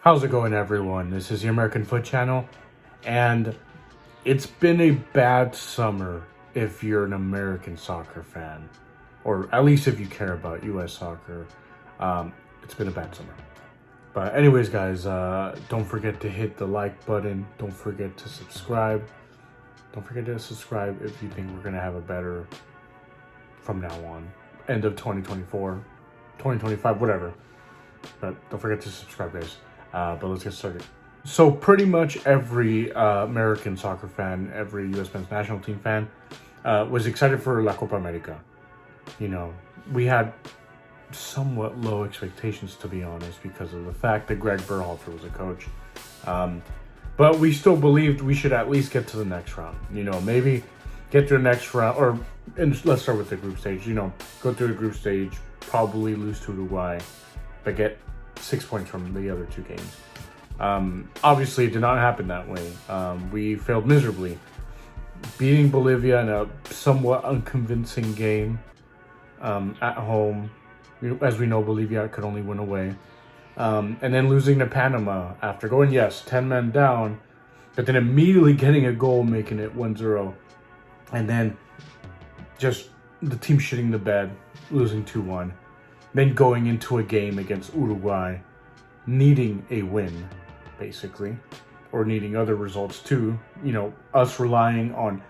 How's it going, everyone? This is the American Foot Channel, and it's been a bad summer if you're an American soccer fan, or at least if you care about U.S. soccer. It's been a bad summer. But anyways, guys, don't forget to hit the like button. Don't forget to subscribe. Don't forget to subscribe if you think we're going to have a better from now on. End of 2024, 2025, whatever. But don't forget to subscribe, guys. But let's get started. So pretty much every American soccer fan, every U.S. men's national team fan was excited for La Copa America. You know, we had somewhat low expectations, to be honest, because of the fact that Greg Berhalter was a coach. But we still believed we should at least get to the next round. You know, maybe get to the next round, let's start with the group stage. You know, go through the group stage, probably lose to Uruguay, but get 6 points from the other two games. Obviously, it did not happen that way. We failed miserably, beating Bolivia in a somewhat unconvincing game at home. As we know, Bolivia could only win away. And then losing to Panama after going, 10 men down, but then immediately getting a goal, making it 1-0. And then just the team shitting the bed, losing 2-1. Then going into a game against Uruguay, needing a win, basically, or needing other results too. You know, us relying on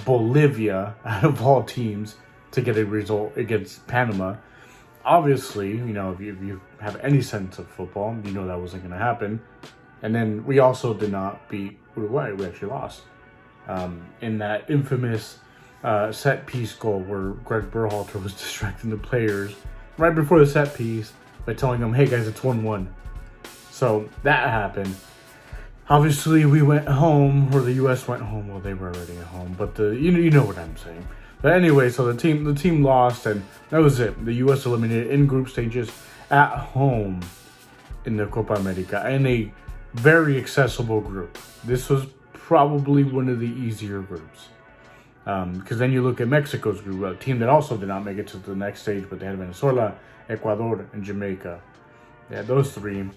Bolivia, out of all teams, to get a result against Panama. Obviously, you know, if you have any sense of football, you know that wasn't going to happen. And then we also did not beat Uruguay. We actually lost in that infamous set-piece goal where Greg Berhalter was distracting the players right before the set piece by telling them, hey guys, it's 1-1. So that happened. Obviously, we went home, or the U.S. went home. Well, they were already at home, but you know what I'm saying. But anyway, so the team lost, and that was it. The U.S. eliminated in group stages at home in the Copa America in a very accessible group. This was probably one of the easier groups. Because then you look at Mexico's group, a team that also did not make it to the next stage, but they had Venezuela, Ecuador, and Jamaica. They had those three.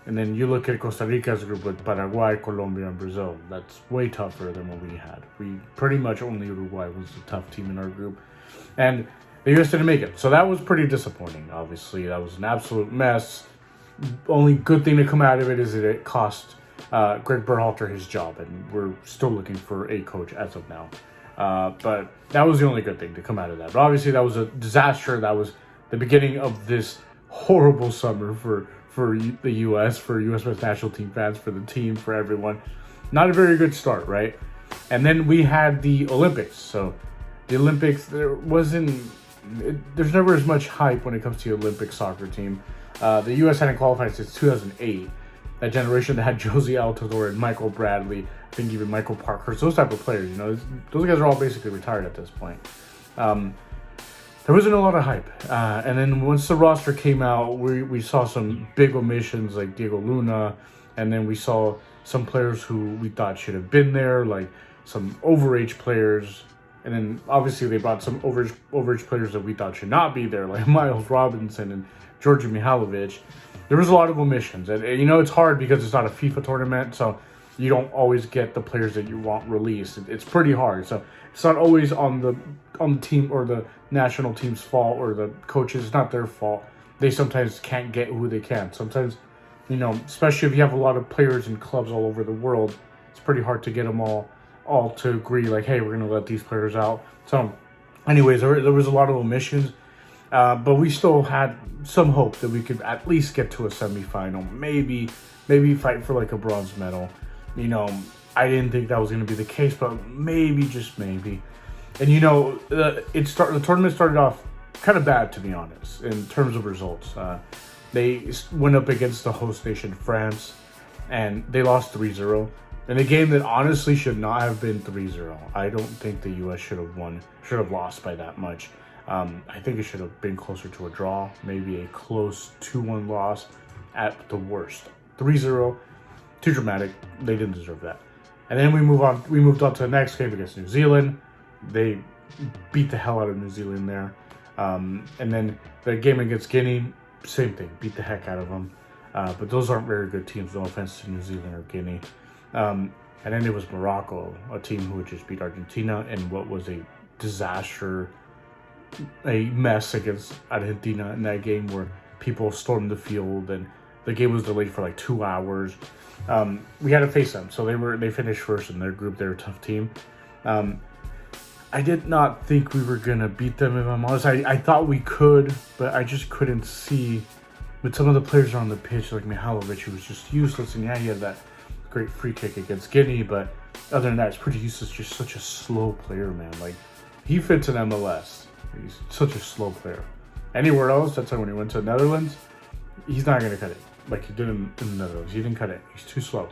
And then you look at Costa Rica's group with Paraguay, Colombia, and Brazil. That's way tougher than what we had. We pretty much only Uruguay was the tough team in our group. And the U.S. didn't make it. So that was pretty disappointing, obviously. That was an absolute mess. Only good thing to come out of it is that it cost Greg Berhalter his job. And we're still looking for a coach as of now. But that was the only good thing to come out of that. But obviously that was a disaster. That was the beginning of this horrible summer for the U.S., for U.S. men's national team fans, for the team, for everyone. Not a very good start, right? And then we had the Olympics. So the Olympics, there's never as much hype when it comes to the Olympic soccer team. The U.S. hadn't qualified since 2008. That generation that had Josie Altidore and Michael Bradley, I think even Michael Parkhurst, those type of players, you know, those guys are all basically retired at this point. There wasn't a lot of hype. And then once the roster came out, we saw some big omissions like Diego Luna, and then we saw some players who we thought should have been there, like some overage players. And then obviously they brought some overage players that we thought should not be there, like Miles Robinson and Georgi Mihailovic. There was a lot of omissions, and you know it's hard because it's not a FIFA tournament, so you don't always get the players that you want released. It's pretty hard, so it's not always on the team or the national team's fault or the coaches. It's not their fault. They sometimes can't get who they can. Sometimes, you know, especially if you have a lot of players in clubs all over the world, it's pretty hard to get them all to agree. Like, hey, we're gonna let these players out. So, anyways, there was a lot of omissions. But we still had some hope that we could at least get to a semifinal, maybe fight for like a bronze medal. You know, I didn't think that was going to be the case, but maybe, just maybe. And you know, the tournament started off kind of bad, to be honest, in terms of results. They went up against the host nation, France, and they lost 3-0. In a game that honestly should not have been 3-0. I don't think the U.S. should have lost by that much. I think it should have been closer to a draw, maybe a close 2-1 loss at the worst. 3-0, too dramatic. They didn't deserve that. And then we moved on to the next game against New Zealand. They beat the hell out of New Zealand there. And then the game against Guinea, same thing, beat the heck out of them. But those aren't very good teams, no offense to New Zealand or Guinea. And then it was Morocco, a team who had just beat Argentina in what was a disaster, a mess against Argentina in that game where people stormed the field and the game was delayed for like 2 hours. We had to face them, so they finished first in their group. They're a tough team. I did not think we were gonna beat them, if I'm honest. I thought we could, but I just couldn't see. With some of the players on the pitch, like Mihailovic, who was just useless, and yeah, he had that great free kick against Guinea, but other than that, it's pretty useless. Just such a slow player, man. Like, he fits in MLS. He's such a slow player. Anywhere else, that's like when he went to the Netherlands, he's not gonna cut it like he did in the Netherlands. He didn't cut it. He's too slow.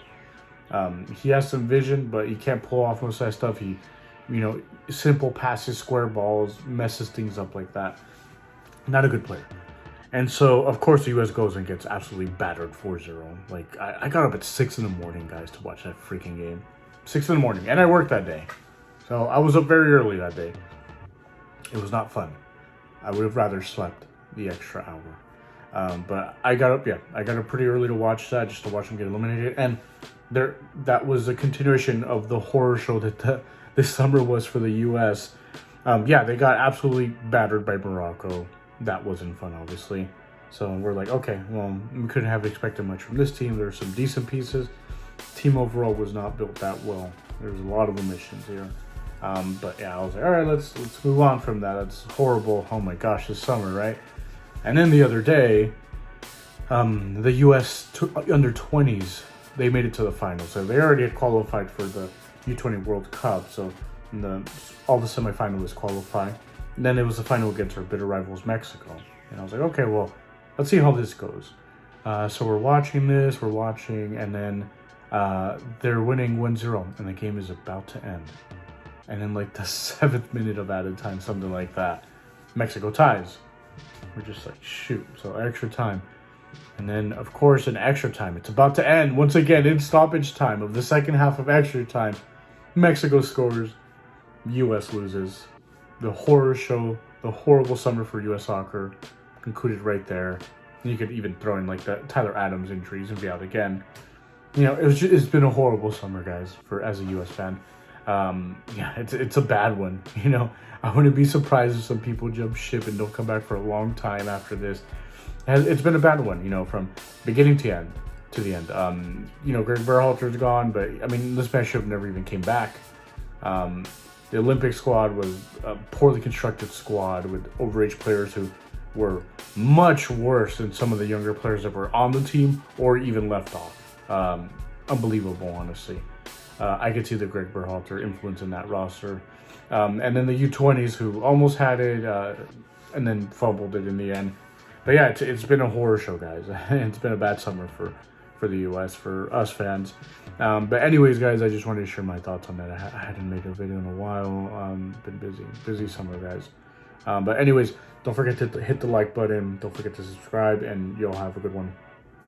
He has some vision, but he can't pull off most of that stuff. He, simple passes, square balls, messes things up like that. Not a good player. And so, of course, the U.S. goes and gets absolutely battered 4-0. Like, I got up at 6 in the morning, guys, to watch that freaking game. 6 in the morning. And I worked that day. So, I was up very early that day. It was not fun. I would have rather slept the extra hour. But I got up pretty early to watch that, just to watch them get eliminated. And that was a continuation of the horror show that this summer was for the U.S. They got absolutely battered by Morocco. That wasn't fun, obviously. So we're like, okay, well, we couldn't have expected much from this team. There were some decent pieces. Team overall was not built that well. There was a lot of omissions here. But yeah, I was like, all right, let's move on from that. That's horrible. Oh my gosh, this summer, right? And then the other day, the U.S. under 20s, they made it to the finals. So they already had qualified for the U20 World Cup. So all the semifinalists qualified. And then it was the final against our bitter rivals, Mexico. And I was like, okay, well, let's see how this goes. So we're watching, and then they're winning 1-0, and the game is about to end. And in like the 7th minute of added time, something like that, Mexico ties. We're just like, shoot. So extra time. And then, of course, in extra time, it's about to end. Once again, in stoppage time of the second half of extra time, Mexico scores, U.S. loses. The horror show, the horrible summer for U.S. soccer concluded right there. And you could even throw in like the Tyler Adams injuries and be out again. It's been a horrible summer, guys, as a U.S. fan. It's a bad one. I wouldn't be surprised if some people jump ship and don't come back for a long time after this. It's been a bad one, from beginning to end. Greg Berhalter's gone, but this man should have never even came back. The Olympic squad was a poorly constructed squad with overage players who were much worse than some of the younger players that were on the team or even left off. Unbelievable, honestly. I could see the Greg Berhalter influence in that roster. And then the U20s who almost had it and then fumbled it in the end. But yeah, it's been a horror show, guys. It's been a bad summer for the U.S., for us fans. But anyways, guys, I just wanted to share my thoughts on that. I hadn't made a video in a while. Been busy summer, guys. But anyways, don't forget to hit the like button. Don't forget to subscribe, and y'all have a good one.